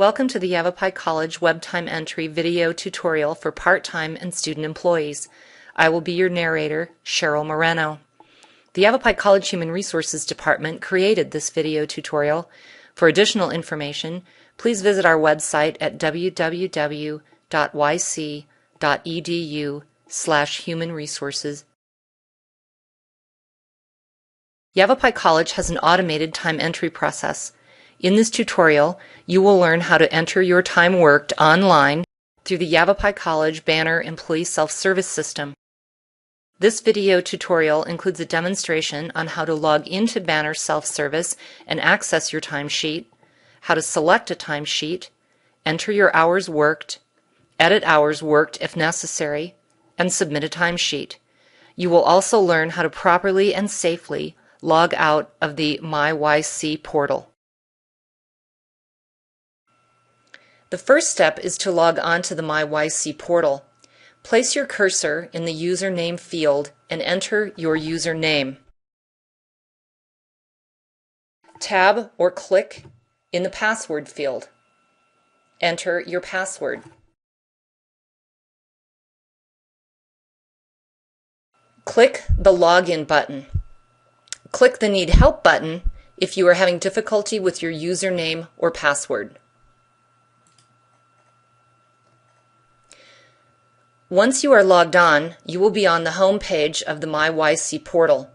Welcome to the Yavapai College Web Time Entry video tutorial for part-time and student employees. I will be your narrator, Cheryl Moreno. The Yavapai College Human Resources Department created this video tutorial. For additional information, please visit our website at www.yc.edu/humanresources. Yavapai College has an automated time entry process. In this tutorial, you will learn how to enter your time worked online through the Yavapai College Banner Employee Self-Service System. This video tutorial includes a demonstration on how to log into Banner Self-Service and access your timesheet, how to select a timesheet, enter your hours worked, edit hours worked if necessary, and submit a timesheet. You will also learn how to properly and safely log out of the MyYC portal. The first step is to log on to the MyYC portal. Place your cursor in the username field and enter your username. Tab or click in the password field. Enter your password. Click the Login button. Click the Need Help button if you are having difficulty with your username or password. Once you are logged on, you will be on the home page of the MyYC portal.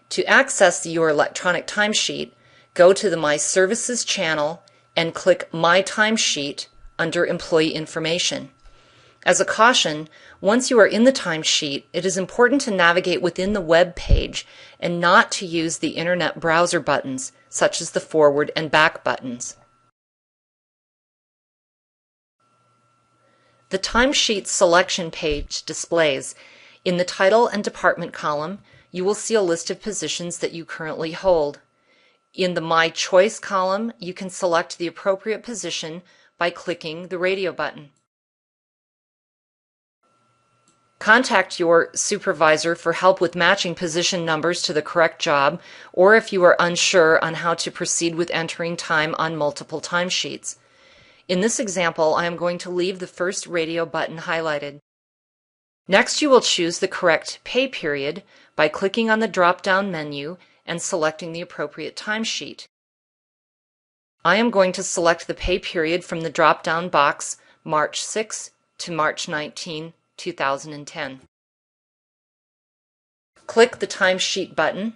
To access your electronic timesheet, go to the My Services channel and click My Timesheet under Employee Information. As a caution, once you are in the timesheet, it is important to navigate within the web page and not to use the internet browser buttons, such as the forward and back buttons. The timesheet selection page displays. In the title and department column, you will see a list of positions that you currently hold. In the My Choice column, you can select the appropriate position by clicking the radio button. Contact your supervisor for help with matching position numbers to the correct job, or if you are unsure on how to proceed with entering time on multiple timesheets. In this example, I am going to leave the first radio button highlighted. Next, you will choose the correct pay period by clicking on the drop-down menu and selecting the appropriate timesheet. I am going to select the pay period from the drop-down box March 6 to March 19, 2010. Click the Timesheet button.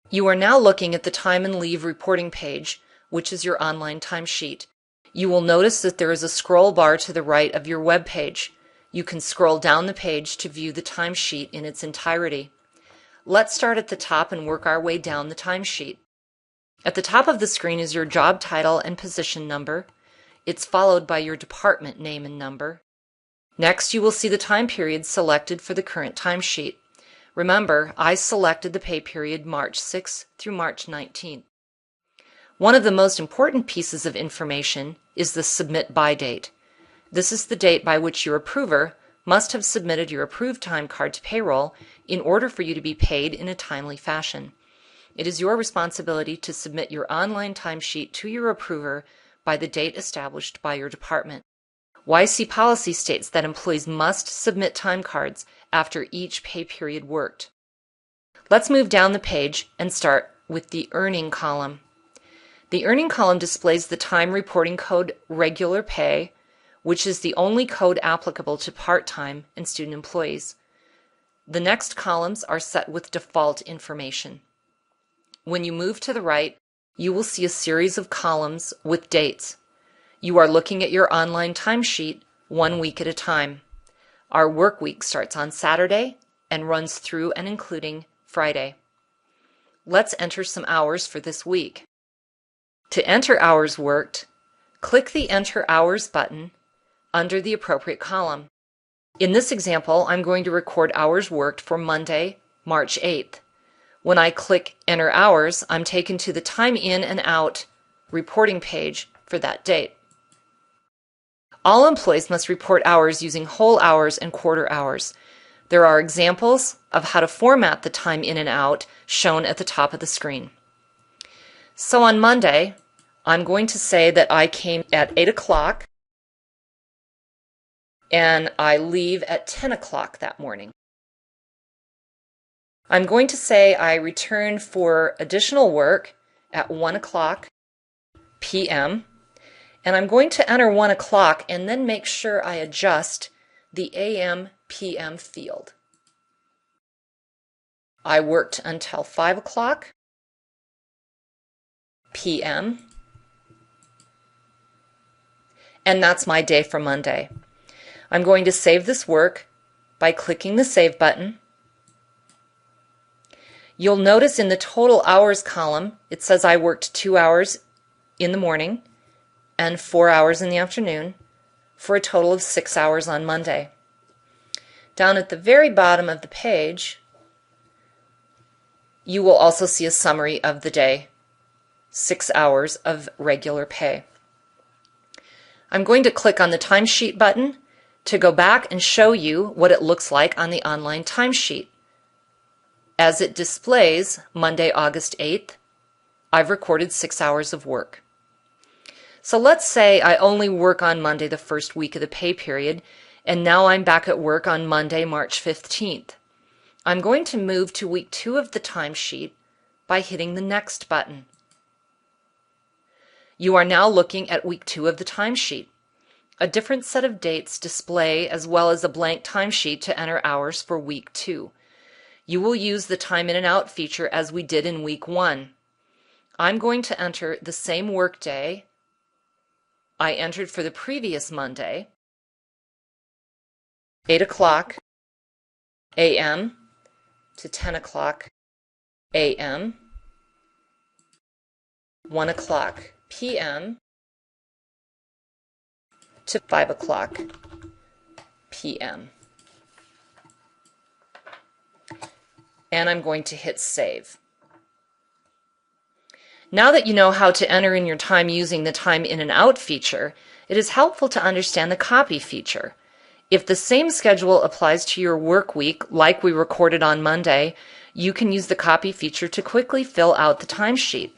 You are now looking at the Time and Leave reporting page, which is your online timesheet. You will notice that there is a scroll bar to the right of your web page. You can scroll down the page to view the timesheet in its entirety. Let's start at the top and work our way down the timesheet. At the top of the screen is your job title and position number. It's followed by your department name and number. Next, you will see the time period selected for the current timesheet. Remember, I selected the pay period March 6 through March 19. One of the most important pieces of information is the Submit By date. This is the date by which your approver must have submitted your approved time card to payroll in order for you to be paid in a timely fashion. It is your responsibility to submit your online timesheet to your approver by the date established by your department. YC policy states that employees must submit time cards after each pay period worked. Let's move down the page and start with the Earning column. The Earning column displays the time reporting code Regular Pay, which is the only code applicable to part-time and student employees. The next columns are set with default information. When you move to the right, you will see a series of columns with dates. You are looking at your online timesheet 1 week at a time. Our work week starts on Saturday and runs through and including Friday. Let's enter some hours for this week. To enter hours worked, click the Enter Hours button under the appropriate column. In this example, I'm going to record hours worked for Monday, March 8th. When I click Enter Hours, I'm taken to the Time In and Out reporting page for that date. All employees must report hours using whole hours and quarter hours. There are examples of how to format the time in and out shown at the top of the screen. So on Monday, I'm going to say that I came at 8 o'clock and I leave at 10 o'clock that morning. I'm going to say I return for additional work at 1 o'clock p.m. and I'm going to enter 1 o'clock and then make sure I adjust the AM PM field. I worked until 5 o'clock p.m. and that's my day for Monday. I'm going to save this work by clicking the Save button. You'll notice in the total hours column, it says I worked 2 hours in the morning and 4 hours in the afternoon for a total of 6 hours on Monday. Down at the very bottom of the page, you will also see a summary of the day, 6 hours of regular pay. I'm going to click on the timesheet button to go back and show you what it looks like on the online timesheet. As it displays Monday, August 8th, I've recorded 6 hours of work. So let's say I only work on Monday the first week of the pay period, and now I'm back at work on Monday, March 15th. I'm going to move to week 2 of the timesheet by hitting the Next button. You are now looking at week 2 of the timesheet. A different set of dates display as well as a blank timesheet to enter hours for week 2. You will use the time in and out feature as we did in week 1. I'm going to enter the same work day I entered for the previous Monday, 8 o'clock a.m. to 10 o'clock a.m., 1 o'clock p.m. to 5 o'clock p.m. And I'm going to hit Save. Now that you know how to enter in your time using the time in and out feature, it is helpful to understand the copy feature. If the same schedule applies to your work week, like we recorded on Monday, you can use the copy feature to quickly fill out the timesheet.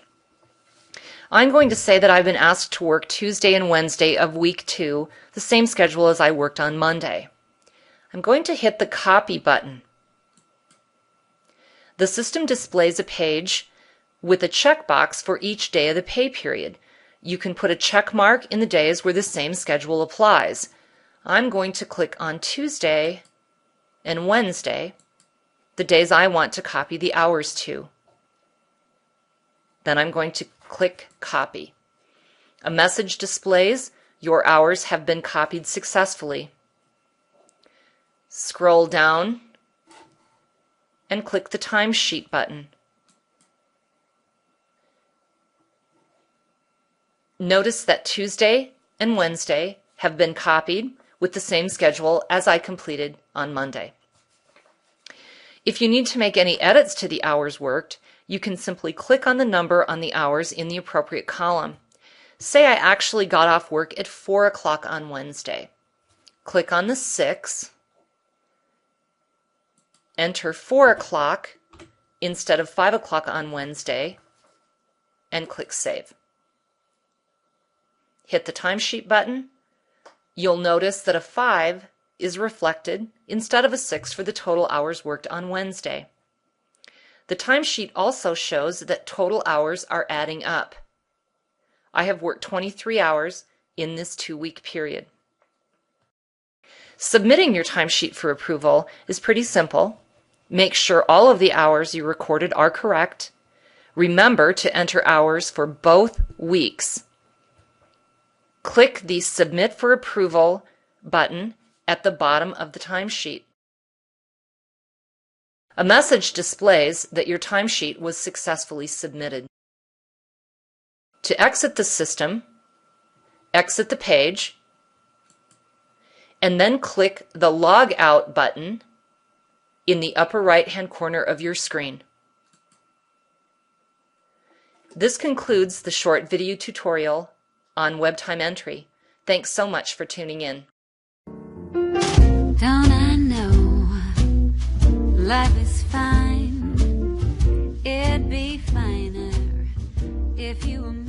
I'm going to say that I've been asked to work Tuesday and Wednesday of week 2, the same schedule as I worked on Monday. I'm going to hit the Copy button. The system displays a page with a checkbox for each day of the pay period. You can put a check mark in the days where the same schedule applies. I'm going to click on Tuesday and Wednesday, the days I want to copy the hours to. Then I'm going to click Copy. A message displays your hours have been copied successfully. Scroll down and click the Timesheet button. Notice that Tuesday and Wednesday have been copied with the same schedule as I completed on Monday. If you need to make any edits to the hours worked, you can simply click on the number on the hours in the appropriate column. Say I actually got off work at 4 o'clock on Wednesday. Click on the 6, enter 4 o'clock instead of 5 o'clock on Wednesday, and click Save. Hit the Timesheet button. You'll notice that a 5 is reflected instead of a 6 for the total hours worked on Wednesday. The timesheet also shows that total hours are adding up. I have worked 23 hours in this 2-week period. Submitting your timesheet for approval is pretty simple. Make sure all of the hours you recorded are correct. Remember to enter hours for both weeks. Click the Submit for Approval button at the bottom of the timesheet. A message displays that your timesheet was successfully submitted. To exit the system, exit the page, and then click the Log Out button in the upper right-hand corner of your screen. This concludes the short video tutorial on web time entry. Thanks so much for tuning in. Don't I know life is fine? It'd be finer if you were